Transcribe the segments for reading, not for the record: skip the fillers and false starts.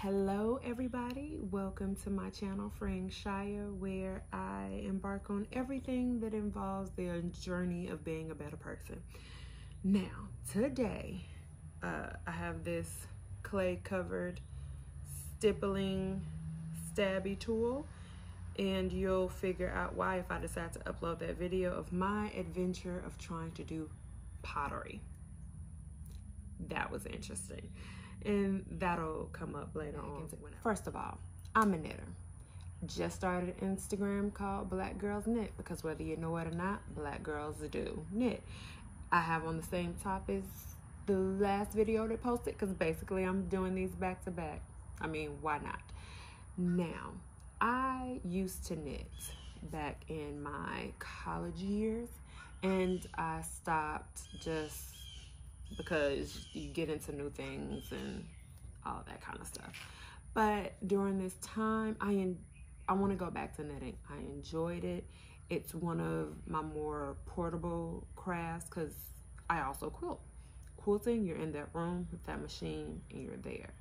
Hello everybody, welcome to my channel Freeing Shia, where I embark on everything that involves the journey of being a better person. Now today I have this clay covered stippling stabby tool, and you'll figure out why if I decide to upload that video of my adventure of trying to do pottery. That was interesting, and that'll come up later on. First of all, I'm a knitter. Just started an Instagram called Black Girls Knit, because whether you know it or not, black girls do knit. I have on the same top as the last video that posted, because basically I'm doing these back to back. I mean, why not? Now, I used to knit back in my college years, and I stopped just because you get into new things and all that kind of stuff. But during this time, I want to go back to knitting. I enjoyed it. It's one of my more portable crafts because I also quilt. Quilting, you're in that room with that machine and you're there.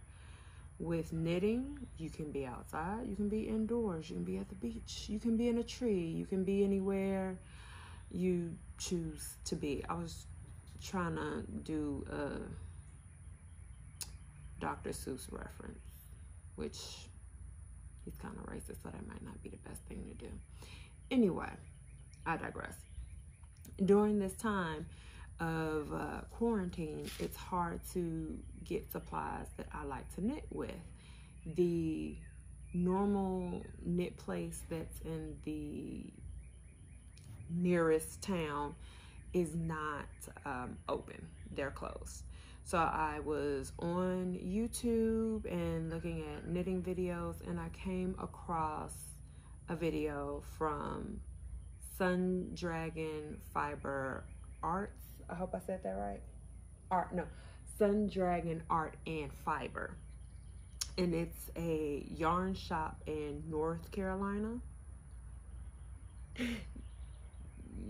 With knitting, you can be outside, you can be indoors, you can be at the beach, you can be in a tree, you can be anywhere you choose to be. I was trying to do a Dr. Seuss reference, which he's kind of racist, so that might not be the best thing to do. Anyway, I digress. During this time of quarantine, it's hard to get supplies that I like to knit with. The normal knit place that's in the nearest town is not open. They're closed. So I was on YouTube and looking at knitting videos, and I came across a video from Sun Dragon Fiber Arts. I hope I said that right. Sun Dragon Art and Fiber. And it's a yarn shop in North Carolina.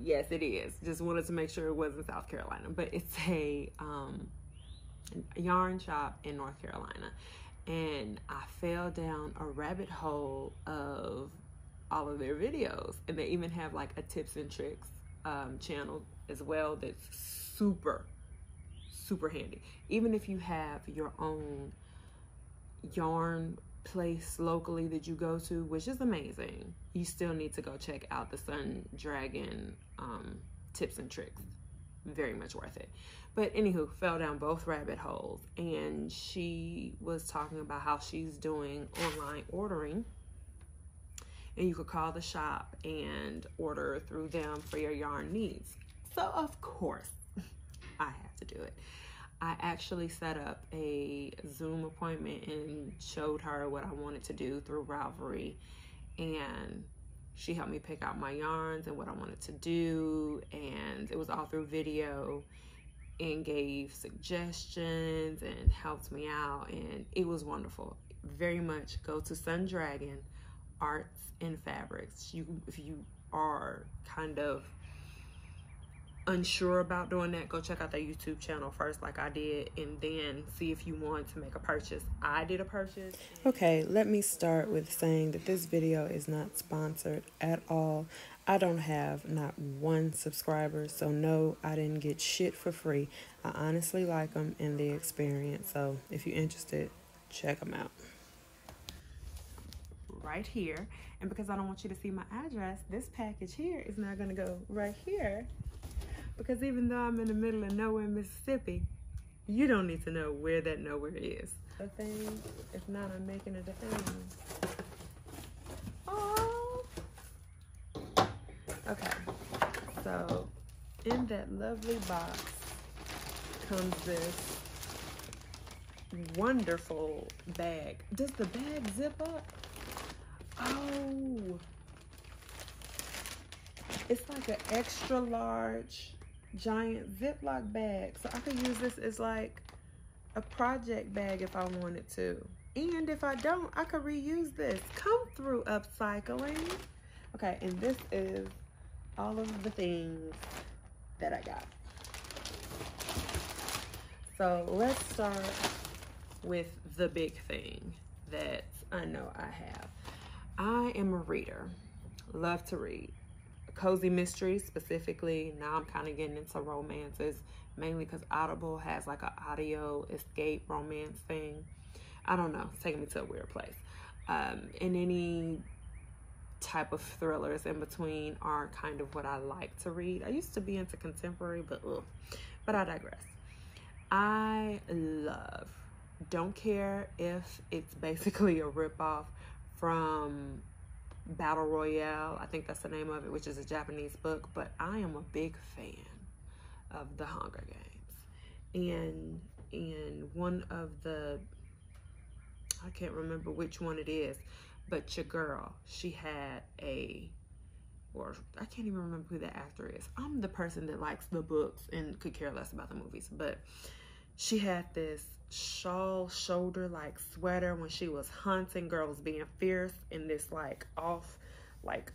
Yes, it is. Just wanted to make sure it wasn't South Carolina, but it's a yarn shop in North Carolina. And I fell down a rabbit hole of all of their videos, and they even have like a tips and tricks channel as well that's super handy. Even if you have your own yarn place locally that you go to, which is amazing, you still need to go check out the Sun Dragon tips and tricks. Very much worth it. But anywho, fell down both rabbit holes, and she was talking about how she's doing online ordering, and you could call the shop and order through them for your yarn needs. So of course I had to do it. I actually set up a Zoom appointment and showed her what I wanted to do through Ravelry, and she helped me pick out my yarns and what I wanted to do, and it was all through video, and gave suggestions and helped me out, and it was wonderful. Very much go to Sun Dragon Arts and Fabrics. If you are kind of unsure about doing that, go check out their YouTube channel first like I did, and then see if you want to make a purchase. I did a purchase. Okay, let me start with saying that this video is not sponsored at all. I don't have not one subscriber, so no, I didn't get shit for free. I honestly like them and the experience, so if you're interested, check them out. Right here, and because I don't want you to see my address, this package here is now going to go right here. Because even though I'm in the middle of nowhere, Mississippi, you don't need to know where that nowhere is. A thing, if not, I'm making it a thing. Oh. Okay, so in that lovely box comes this wonderful bag. Does the bag zip up? Oh, it's like an extra large giant Ziploc bag, so I could use this as like a project bag if I wanted to, and if I don't, I could reuse this. Come through, upcycling. Okay, and this is all of the things that I got. So let's start with the big thing, that I know I have. I am a reader. Love to read. Cozy mysteries specifically. Now I'm kind of getting into romances, mainly because Audible has like an audio escape romance thing. I don't know. It's taking me to a weird place. And any type of thrillers in between are kind of what I like to read. I used to be into contemporary, but I digress. I love, don't care if it's basically a ripoff from Battle Royale. I think that's the name of it, which is a Japanese book, but I am a big fan of the Hunger Games. And one of the, I can't remember which one it is, but your girl, she had or I can't even remember who the actor is. I'm the person that likes the books and could care less about the movies, but she had this shawl shoulder like sweater when she was hunting. Girl was being fierce in this like off, like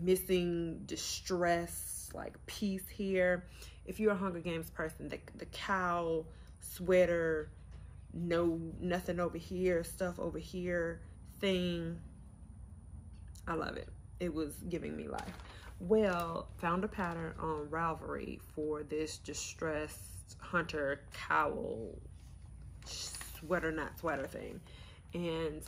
missing distress, like piece here. If you're a Hunger Games person, the cowl, sweater, nothing over here, stuff over here thing, I love it. It was giving me life. Well, found a pattern on Ravelry for this distressed hunter cowl sweater, not sweater thing. And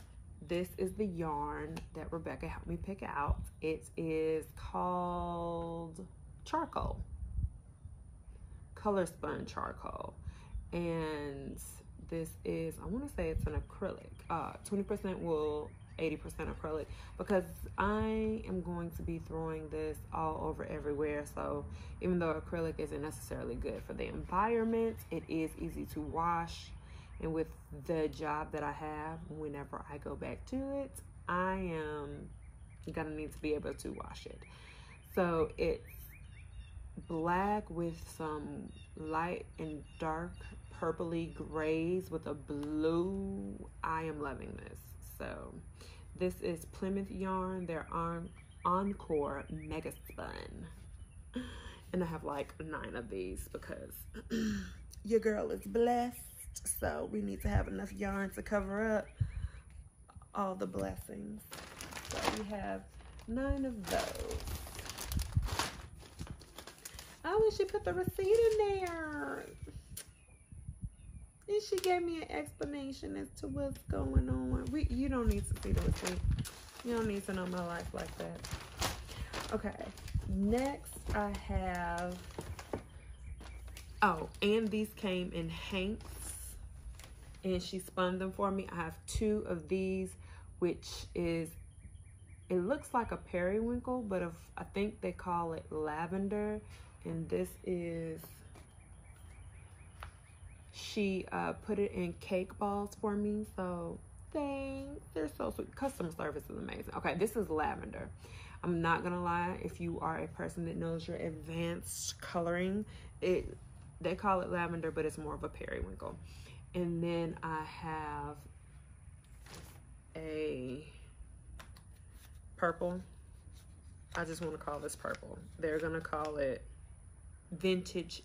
this is the yarn that Rebecca helped me pick out. It is called charcoal, color spun charcoal. And this is, I want to say it's an acrylic, 20% wool, 80% acrylic, because I am going to be throwing this all over everywhere. So even though acrylic isn't necessarily good for the environment, it is easy to wash. And with the job that I have, whenever I go back to it, I am gonna need to be able to wash it. So it's black with some light and dark purpley grays with a blue. I am loving this. So this is Plymouth yarn. They're Encore Mega Spun. And I have like 9 of these because your girl is blessed. So we need to have enough yarn to cover up all the blessings. So we have 9 of those. I wish she put the receipt in there. And she gave me an explanation as to what's going on. You don't need to see the receipt. You don't need to know my life like that. Okay, next I have, oh, and these came in hanks, and she spun them for me. I have 2 of these, which is, it looks like a periwinkle, but I think they call it lavender. And this is, she put it in cake balls for me. So thanks, they're so sweet. Customer service is amazing. Okay, this is lavender. I'm not gonna lie, if you are a person that knows your advanced coloring, they call it lavender, but it's more of a periwinkle. And then I have a purple. I just want to call this purple. They're gonna call it vintage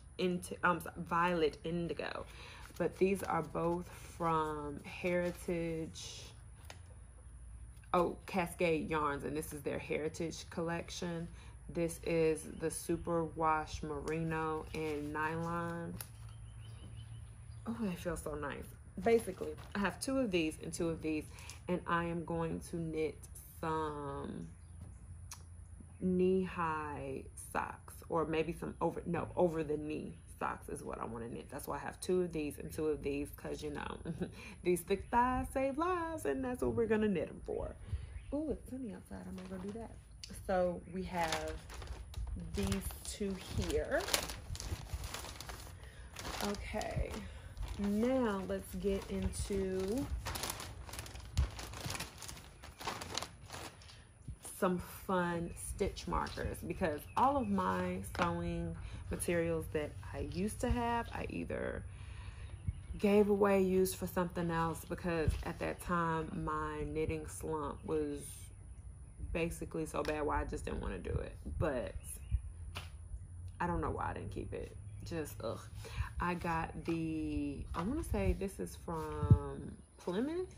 violet indigo, but these are both from Heritage, Cascade Yarns, and this is their Heritage collection. This is the super wash merino and nylon. Oh, they feel so nice. Basically, I have 2 of these and 2 of these, and I am going to knit some knee-high socks, or maybe some over the knee socks is what I want to knit. That's why I have 2 of these and 2 of these, because you know these thick thighs save lives, and that's what we're gonna knit them for. Oh, it's sunny outside. I'm gonna go do that. So we have these 2 here. Okay, now let's get into some fun stitch markers, because all of my sewing materials that I used to have, I either gave away, used for something else, because at that time my knitting slump was basically so bad why I just didn't want to do it. But I don't know why I didn't keep it. Just ugh. I got I want to say this is from Plymouth.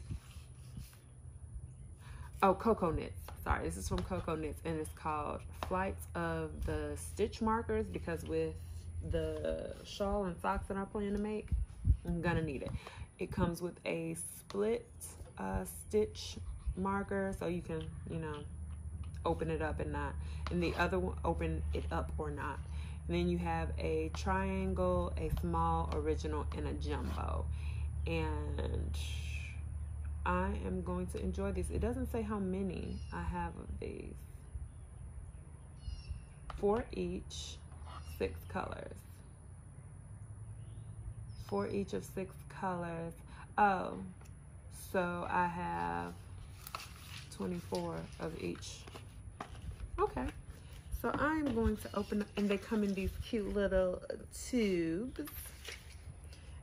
Oh, Cocoa Knits. Sorry, this is from Cocoa Knits, and it's called Flights of the Stitch Markers, because with the shawl and socks that I plan to make, I'm gonna need it. It comes with a split stitch marker, so you can, you know, open it up and not, and the other one, open it up or not. And then you have a triangle, a small, original, and a jumbo. And I am going to enjoy these. It doesn't say how many I have of these. 4 each, 6 colors. 4 each of 6 colors. Oh, so I have 24 of each. Okay, so I'm going to open up, and they come in these cute little tubes.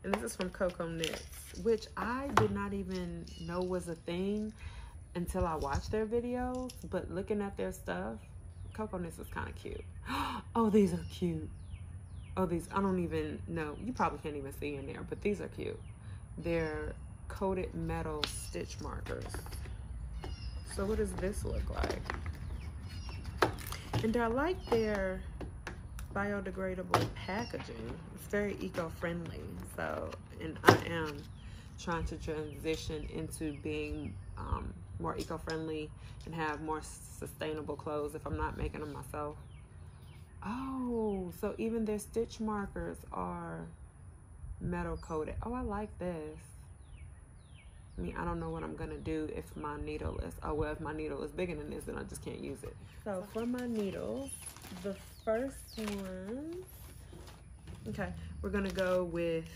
And this is from Cocoa Knits, which I did not even know was a thing until I watched their videos. But looking at their stuff, Cocoa Knits is kind of cute. Oh, these are cute. Oh, these, I don't even know. You probably can't even see in there, but these are cute. They're coated metal stitch markers. So what does this look like? And I like their biodegradable packaging. It's very eco-friendly. So, and I am trying to transition into being more eco-friendly and have more sustainable clothes if I'm not making them myself. Oh, so even their stitch markers are metal coated. Oh, I like this. I mean, I don't know what I'm gonna do if my needle is, oh well, if my needle is bigger than this, then I just can't use it. So for my needles, the first one, okay, we're gonna go with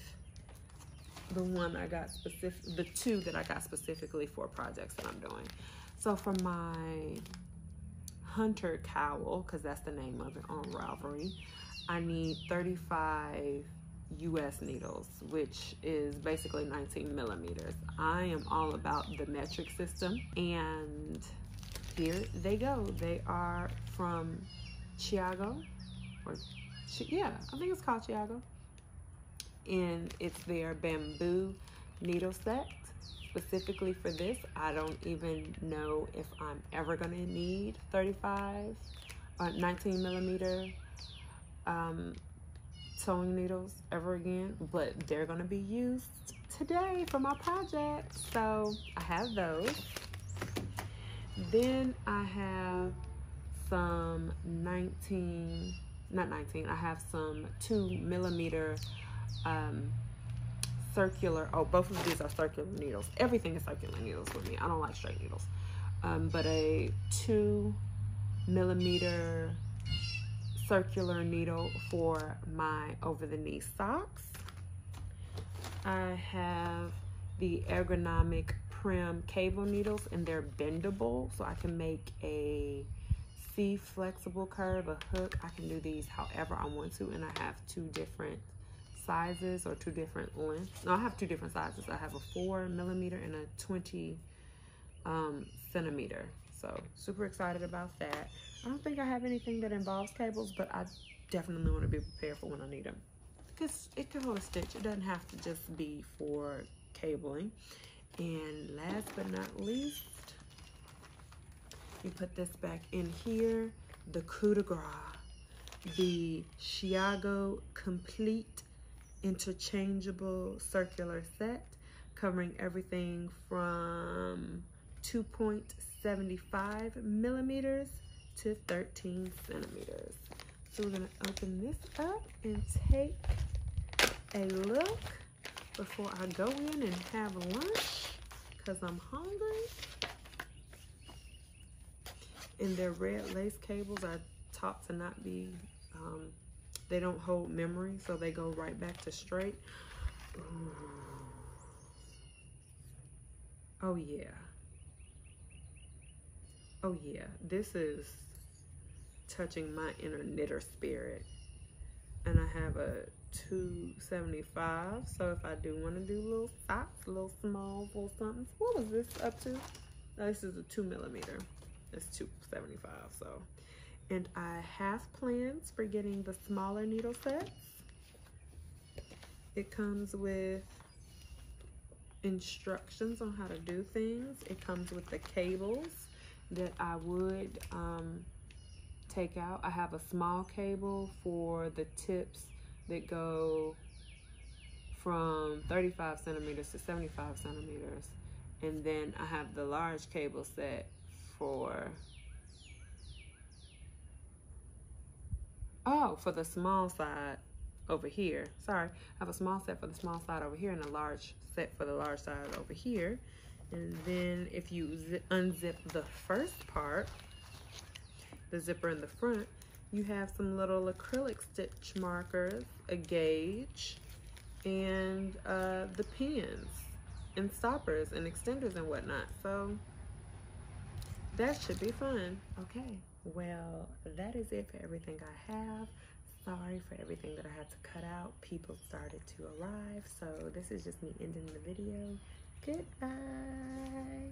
the one I got the 2 that I got specifically for projects that I'm doing. So for my hunter cowl, because that's the name of it on Ravelry, I need 35 US needles, which is basically 19 millimeters. I am all about the metric system, and here they go. They are from Chiago, or yeah, I think it's called Chiago, and it's their bamboo needle set. Specifically for this, I don't even know if I'm ever gonna need 19 millimeter sewing needles ever again, but they're gonna be used today for my project. So I have those. Then I have some I have some 2 millimeter circular, oh, both of these are circular needles. Everything is circular needles with me. I don't like straight needles. But a 2 millimeter circular needle for my over-the-knee socks. I have the ergonomic Prim cable needles, and they're bendable, so I can make a C-flexible curve, a hook. I can do these however I want to, and I have 2 different sizes, or 2 different lengths. No, I have 2 different sizes. I have a 4 millimeter and a 20 centimeter. So super excited about that. I don't think I have anything that involves cables, but I definitely want to be prepared for when I need them, because it can hold a stitch. It doesn't have to just be for cabling. And last but not least, you put this back in here, the coup de grace, the Chiago Complete Interchangeable Circular Set, covering everything from 2.75 millimeters to 13 centimeters. So we're gonna open this up and take a look before I go in and have lunch, because I'm hungry. And their red lace cables are taught to not be, they don't hold memory, so they go right back to straight. Ooh. Oh yeah. Oh yeah, this is touching my inner knitter spirit. And I have a 275, so if I do want to do little socks, little small, little something. What was this up to? No, this is a 2 millimeter. It's 275, so. And I have plans for getting the smaller needle sets. It comes with instructions on how to do things. It comes with the cables that I would take out. I have a small cable for the tips that go from 35 centimeters to 75 centimeters. And then I have the large cable set for the small side over here. Sorry, I have a small set for the small side over here and a large set for the large side over here. And then if you unzip the first part, the zipper in the front, you have some little acrylic stitch markers, a gauge, and the pins and stoppers and extenders and whatnot. So that should be fun. Okay, well, that is it for everything I have. Sorry for everything that I had to cut out. People started to arrive, so this is just me ending the video. Goodbye.